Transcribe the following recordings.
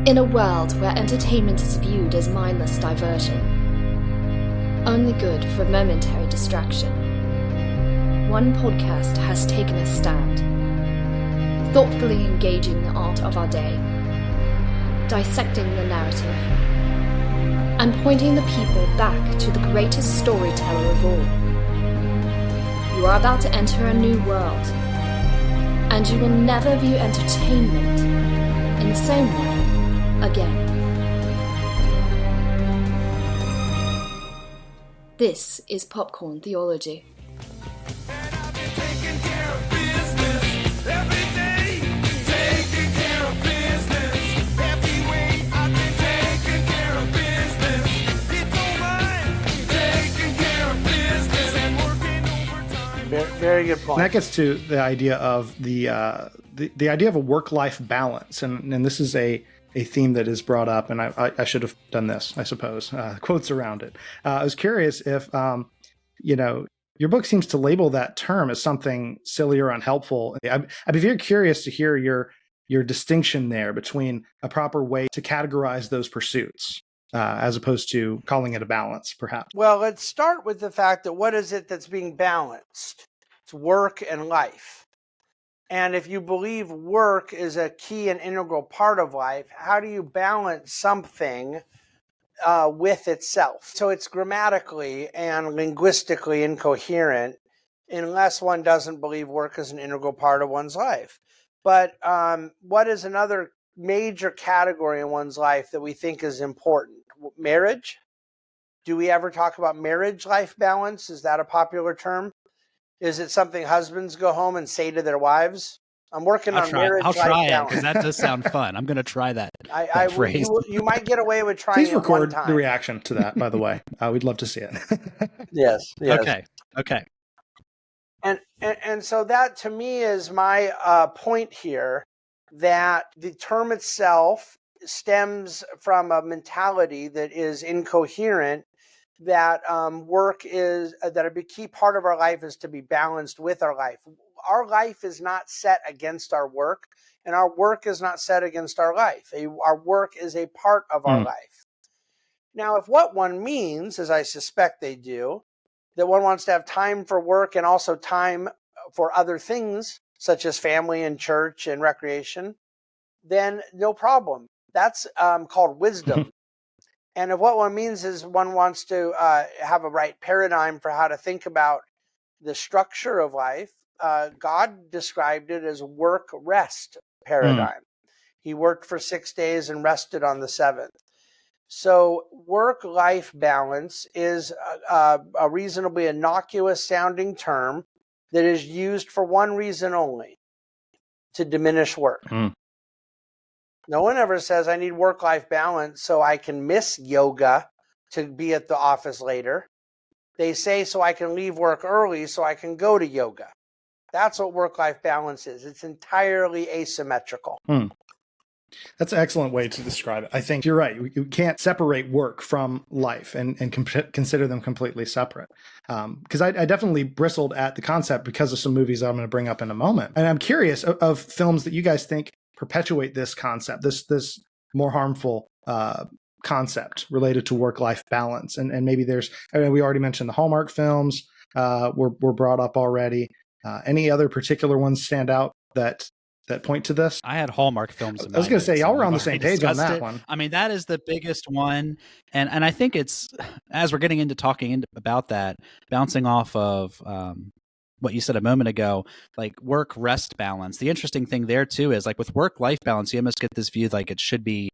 In a world where entertainment is viewed as mindless diversion, only good for momentary distraction, one podcast has taken a stand, thoughtfully engaging the art of our day, dissecting the narrative, and pointing the people back to the greatest storyteller of all. You are about to enter a new world, and you will never view entertainment in the same way again. This is Popcorn Theology. Very good point. And that gets to the idea of the idea of a work-life balance, and this is a theme that is brought up, and I should have done this, I suppose, quotes around it. I was curious if, your book seems to label that term as something silly or unhelpful. I'd be very curious to hear your distinction there between a proper way to categorize those pursuits, as opposed to calling it a balance, perhaps. Well, let's start with the fact that what is it that's being balanced? It's work and life. And if you believe work is a key and integral part of life, how do you balance something with itself? So it's grammatically and linguistically incoherent unless one doesn't believe work is an integral part of one's life. But what is another major category in one's life that we think is important? Marriage? Do we ever talk about marriage-life balance? Is that a popular term? Is it something husbands go home and say to their wives? I'm working on marriage-life balance. I'll try it because that does sound fun. I'm going to try that phrase. You might get away with trying Please it record one time. the reaction to that, by the way. We'd love to see it. Yes. Okay. And so that to me is my point here, that the term itself stems from a mentality that is incoherent, that work is that a key part of our life is to be balanced with our life. Our life is not set against our work, and our work is not set against our life. Our work is a part of our life. Now, if what one means, as I suspect they do, that one wants to have time for work and also time for other things, such as family and church and recreation, then no problem. That's called wisdom. And if what one means is one wants to have a right paradigm for how to think about the structure of life, God described it as work-rest paradigm. He worked for 6 days and rested on the seventh. So work-life balance is a reasonably innocuous-sounding term that is used for one reason only: to diminish work. No one ever says, I need work-life balance so I can miss yoga to be at the office later. They say, so I can leave work early so I can go to yoga. That's what work-life balance is. It's entirely asymmetrical. That's an excellent way to describe it. I think you're right. You can't separate work from life and consider them completely separate. Because I definitely bristled at the concept because of some movies I'm going to bring up in a moment. And I'm curious of films that you guys think perpetuate this concept, this more harmful concept related to work-life balance. And maybe we already mentioned the Hallmark films were brought up already. Any other particular ones stand out that point to this? I had Hallmark films in mind. I was going to say, y'all were on the same page on that one. I mean, that is the biggest one. And I think it's, as we're getting into talking about that, bouncing off of what you said a moment ago, like work-rest balance. The interesting thing there, too, is like with work-life balance, you almost get this view like it should be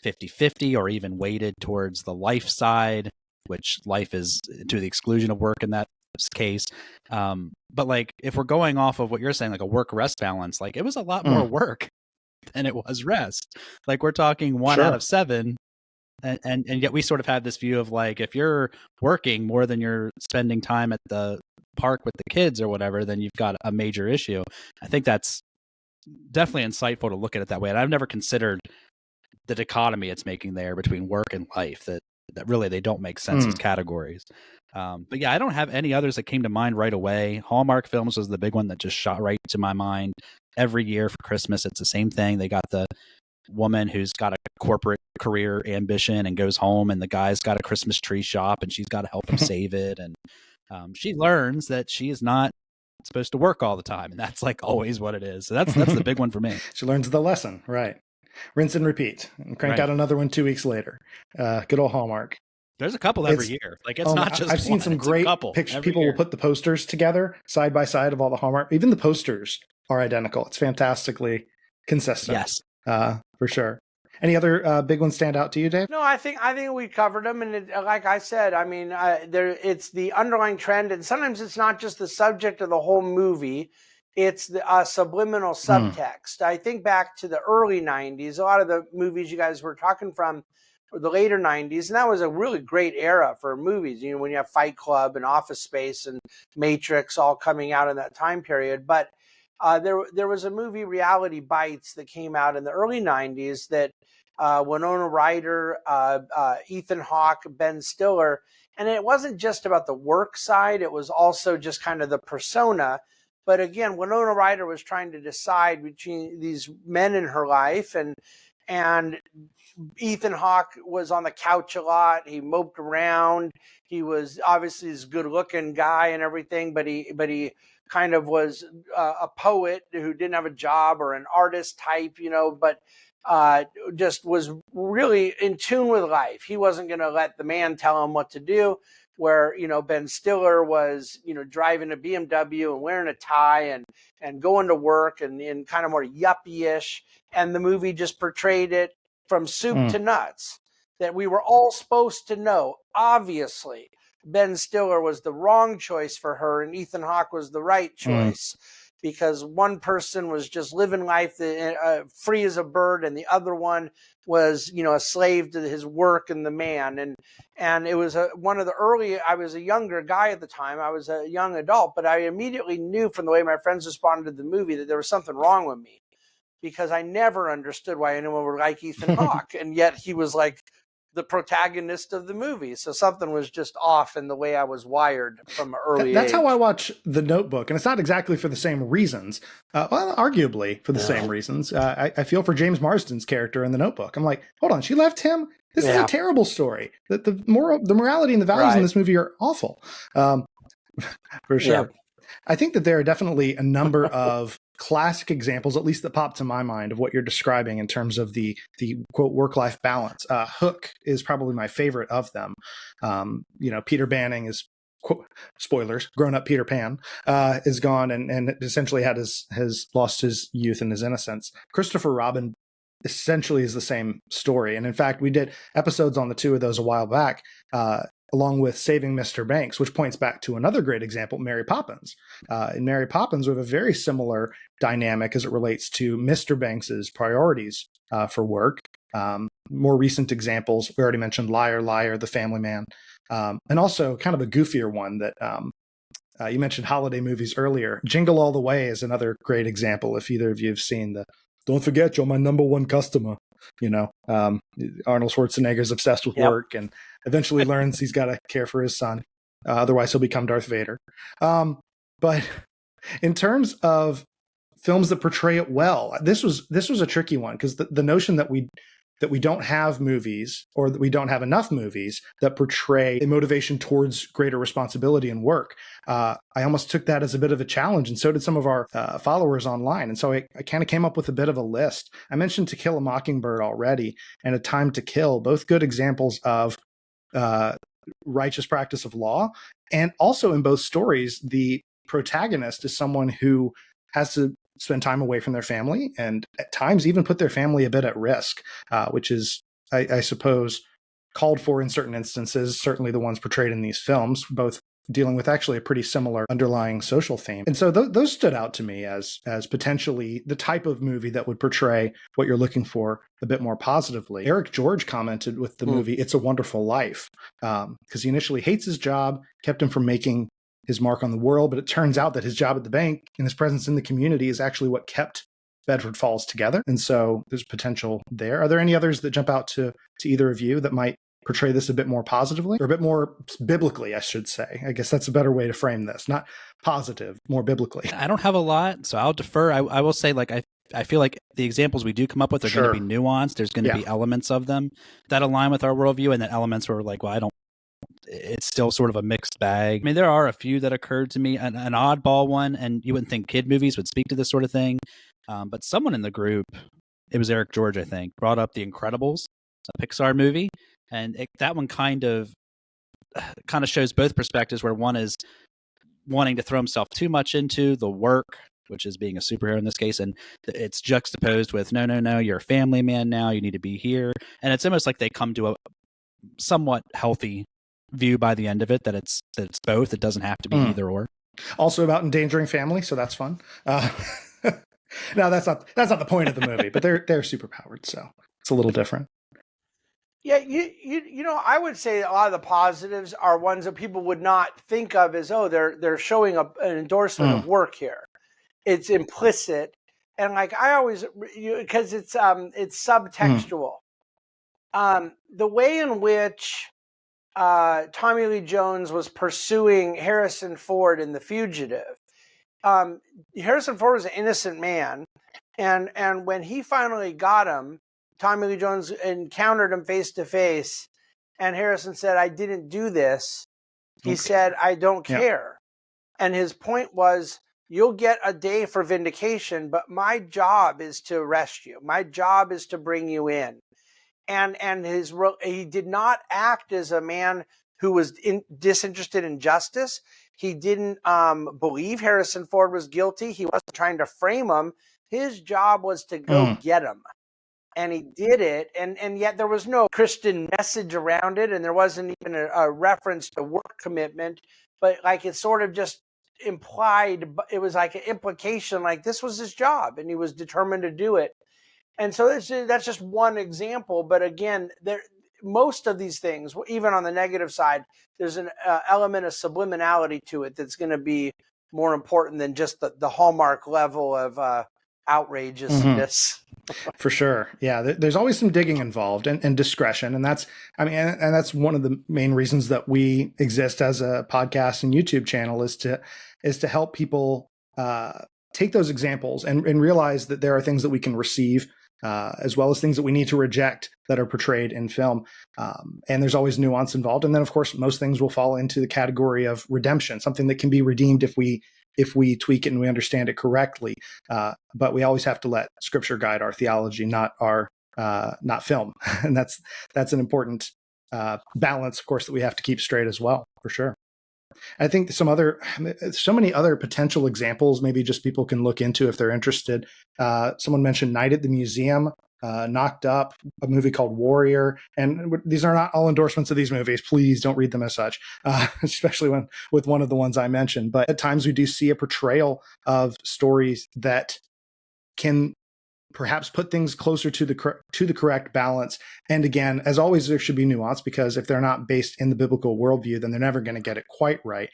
50-50 or even weighted towards the life side, which life is to the exclusion of work in that case. But like if we're going off of what you're saying, like a work-rest balance, like it was a lot more work than it was rest. Like we're talking 1 out of 7. And yet we sort of have this view of like, if you're working more than you're spending time at the park with the kids or whatever, then you've got a major issue. I think that's definitely insightful to look at it that way. And I've never considered the dichotomy it's making there between work and life, that really they don't make sense as categories. But yeah, I don't have any others that came to mind right away. Hallmark films was the big one that just shot right to my mind. Every year for Christmas, it's the same thing. They got the woman who's got a corporate career ambition and goes home, and the guy's got a Christmas tree shop, and she's got to help him save it. And she learns that she is not supposed to work all the time, and that's like always what it is. So that's the big one for me. She learns the lesson, right? Rinse and repeat, and crank out another one 2 weeks later. Good old Hallmark. There's a couple every year. Like it's not just I've seen some great pictures. People will put the posters together side by side of all the Hallmark. Even the posters are identical. It's fantastically consistent. Yes, for sure. Any other big ones stand out to you, Dave? No, I think we covered them, and like I said, I mean, it's the underlying trend, and sometimes it's not just the subject of the whole movie; it's the subliminal subtext. I think back to the early '90s. A lot of the movies you guys were talking from were the later '90s, and that was a really great era for movies. You know, when you have Fight Club and Office Space and Matrix all coming out in that time period, but there was a movie, Reality Bites, that came out in the early '90s that Winona Ryder, Ethan Hawke, Ben Stiller, and it wasn't just about the work side; it was also just kind of the persona. But again, Winona Ryder was trying to decide between these men in her life, and Ethan Hawke was on the couch a lot. He moped around. He was obviously this good-looking guy and everything, but he kind of was a poet who didn't have a job, or an artist type, you know, but just was really in tune with life. He wasn't going to let the man tell him what to do. Where, you know, Ben Stiller was, you know, driving a BMW and wearing a tie and going to work and kind of more yuppie-ish. And the movie just portrayed it from soup to nuts, that we were all supposed to know. Obviously, Ben Stiller was the wrong choice for her, and Ethan Hawke was the right choice, because one person was just living life free as a bird, and the other one was, you know, a slave to his work and the man. And it was one of the early. I was a younger guy at the time. I was a young adult, but I immediately knew from the way my friends responded to the movie that there was something wrong with me, because I never understood why anyone would like Ethan Hawke, and yet he was like the protagonist of the movie. So something was just off in the way I was wired from an early That's age. how I watch The Notebook, and it's not exactly for the same reasons. Well, arguably for the same reasons. I feel for James Marsden's character in The Notebook. I'm like, hold on, she left him? This is a terrible story. The morality and the values in this movie are awful. For sure. Yeah. I think that there are definitely a number of classic examples, at least that pop to my mind, of what you're describing in terms of the quote work-life balance. Hook is probably my favorite of them. You know, Peter Banning is, quote, spoilers, grown-up Peter Pan is gone and essentially has lost his youth and his innocence. Christopher Robin essentially is the same story, and in fact, we did episodes on the two of those a while back. Along with Saving Mr. Banks, which points back to another great example, Mary Poppins. In Mary Poppins, we have a very similar dynamic as it relates to Mr. Banks's priorities for work. More recent examples, we already mentioned Liar, Liar, The Family Man, and also kind of a goofier one that you mentioned holiday movies earlier. Jingle All the Way is another great example, if either of you have seen the "Don't forget, you're my number one customer." You know, Arnold Schwarzenegger's obsessed with work and eventually learns he's got to care for his son. Otherwise, he'll become Darth Vader. But in terms of films that portray it well, this was a tricky one, because the notion that we don't have movies, or that we don't have enough movies that portray a motivation towards greater responsibility and work. I almost took that as a bit of a challenge, and so did some of our followers online. And so I kind of came up with a bit of a list. I mentioned To Kill a Mockingbird already, and A Time to Kill, both good examples of righteous practice of law. And also in both stories, the protagonist is someone who has to spend time away from their family, and at times even put their family a bit at risk, which is, I suppose, called for in certain instances, certainly the ones portrayed in these films, both dealing with actually a pretty similar underlying social theme. And so those stood out to me as potentially the type of movie that would portray what you're looking for a bit more positively. Eric George commented with the movie It's a Wonderful Life, because he initially hates his job, kept him from making his mark on the world, but it turns out that his job at the bank and his presence in the community is actually what kept Bedford Falls together. And so there's potential there. Are there any others that jump out to either of you that might portray this a bit more positively, or a bit more biblically, I should say? I guess that's a better way to frame this. Not positive, more biblically. I don't have a lot, so I'll defer. I will say, like, I feel like the examples we do come up with are Sure. going to be nuanced. There's going to be elements of them that align with our worldview, and then elements where we're like, well, I don't. It's still sort of a mixed bag. I mean, there are a few that occurred to me, an oddball one, and you wouldn't think kid movies would speak to this sort of thing, but someone in the group, it was Eric George, I think, brought up The Incredibles, a Pixar movie, and that one kind of shows both perspectives, where one is wanting to throw himself too much into the work, which is being a superhero in this case, and it's juxtaposed with no, you're a family man now, you need to be here, and it's almost like they come to a somewhat healthy view by the end of it, that it's both. It doesn't have to be either or. Also about endangering family, so that's fun. No, that's not the point of the movie, but they're superpowered, so it's a little different. Yeah, you know, I would say a lot of the positives are ones that people would not think of as, oh, they're showing an endorsement of work here. It's implicit, and like I always, because it's subtextual. The way in which Tommy Lee Jones was pursuing Harrison Ford in The Fugitive. Harrison Ford was an innocent man, and when he finally got him, Tommy Lee Jones encountered him face to face, and Harrison said, "I didn't do this." He said, "I don't care." And his point was, you'll get a day for vindication, but my job is to arrest you. My job is to bring you in. And he did not act as a man who was disinterested in justice. He didn't believe Harrison Ford was guilty. He wasn't trying to frame him. His job was to go get him. And he did it. And yet there was no Christian message around it. And there wasn't even a reference to work commitment. But like it sort of just implied, it was like an implication, like this was his job and he was determined to do it. And so that's just one example. But again, most of these things, even on the negative side, there's an element of subliminality to it that's going to be more important than just the hallmark level of outrageousness. For sure. Yeah. There's always some digging involved and discretion. And that's one of the main reasons that we exist as a podcast and YouTube channel is to help people take those examples and realize that there are things that we can receive as well as things that we need to reject that are portrayed in film. And there's always nuance involved. And then, of course, most things will fall into the category of redemption, something that can be redeemed if we tweak it and we understand it correctly. But we always have to let Scripture guide our theology, not film. And that's an important balance, of course, that we have to keep straight as well, for sure. I think so many other potential examples, maybe just people can look into if they're interested. Someone mentioned Night at the Museum, Knocked Up, a movie called Warrior. And these are not all endorsements of these movies. Please don't read them as such, especially with one of the ones I mentioned. But at times we do see a portrayal of stories that can perhaps put things closer to the correct balance. And again, as always, there should be nuance, because if they're not based in the biblical worldview, then they're never going to get it quite right.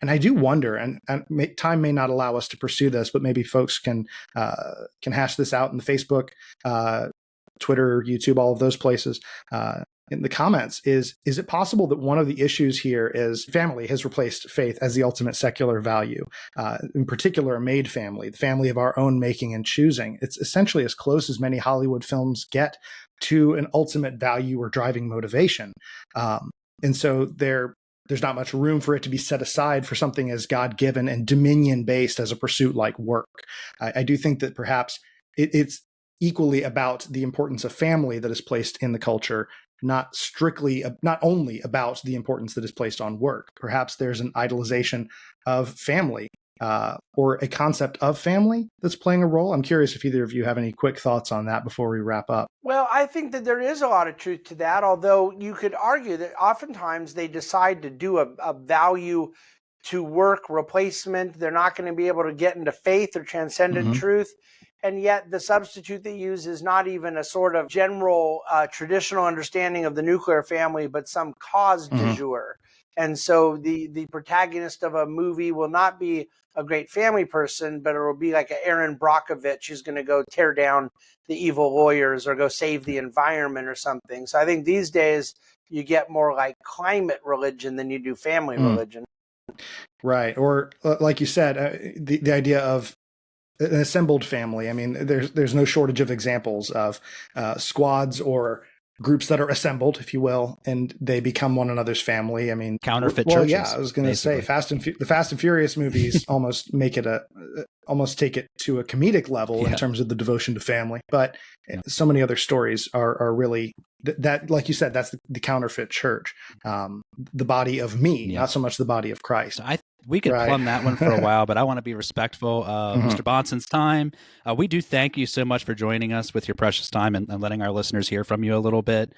And I do wonder, and time may not allow us to pursue this, but maybe folks can hash this out in the Facebook, Twitter, YouTube, all of those places. In the comments, is it possible that one of the issues here is family has replaced faith as the ultimate secular value, in particular a made family, the family of our own making and choosing? It's essentially as close as many Hollywood films get to an ultimate value or driving motivation. And so there's not much room for it to be set aside for something as God-given and dominion-based as a pursuit like work. I do think that perhaps it's equally about the importance of family that is placed in the culture, not only about the importance that is placed on work. Perhaps there's an idolization of family or a concept of family that's playing a role. I'm curious if either of you have any quick thoughts on that before we wrap up. Well, I think that there is a lot of truth to that, although you could argue that oftentimes they decide to do a value to work replacement. They're not going to be able to get into faith or transcendent truth. And yet the substitute they use is not even a sort of general traditional understanding of the nuclear family, but some cause du jour. And so the protagonist of a movie will not be a great family person, but it will be like an Aaron Brockovich who's going to go tear down the evil lawyers or go save the environment or something. So I think these days you get more like climate religion than you do family religion. Right. Or like you said, the idea of an assembled family. I mean, there's no shortage of examples of squads or groups that are assembled, if you will, and they become one another's family. I mean, counterfeit well, churches. Yeah, I was going to say the Fast and Furious movies almost make it almost take it to a comedic level in terms of the devotion to family. But so many other stories are really that, like you said, that's the counterfeit church, the body of me, not so much the body of Christ. We could plumb that one for a while, but I want to be respectful of Mr. Bahnsen's time. We do thank you so much for joining us with your precious time and letting our listeners hear from you a little bit.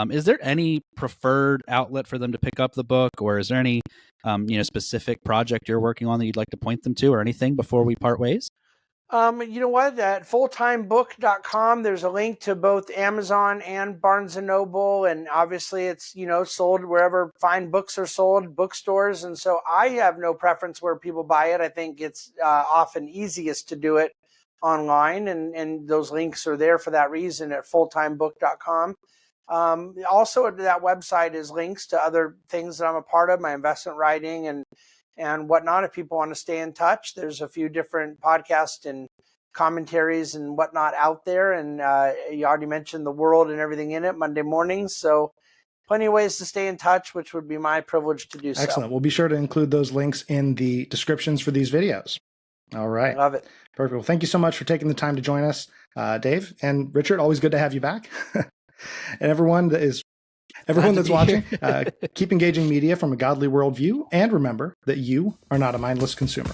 Is there any preferred outlet for them to pick up the book, or is there any specific project you're working on that you'd like to point them to, or anything before we part ways? You know what? At fulltimebook.com, there's a link to both Amazon and Barnes & Noble. And obviously it's, sold wherever fine books are sold, bookstores. And so I have no preference where people buy it. I think it's often easiest to do it online. And those links are there for that reason at fulltimebook.com. Also at that website is links to other things that I'm a part of, my investment writing and whatnot. If people want to stay in touch, there's a few different podcasts and commentaries and whatnot out there. And you already mentioned the world and everything in it Monday mornings. So plenty of ways to stay in touch, which would be my privilege to do so. Excellent. We'll be sure to include those links in the descriptions for these videos. All right. Love it. Perfect. Well, thank you so much for taking the time to join us, Dave and Richard. Always good to have you back. And everyone that's watching, keep engaging media from a godly worldview, and remember that you are not a mindless consumer.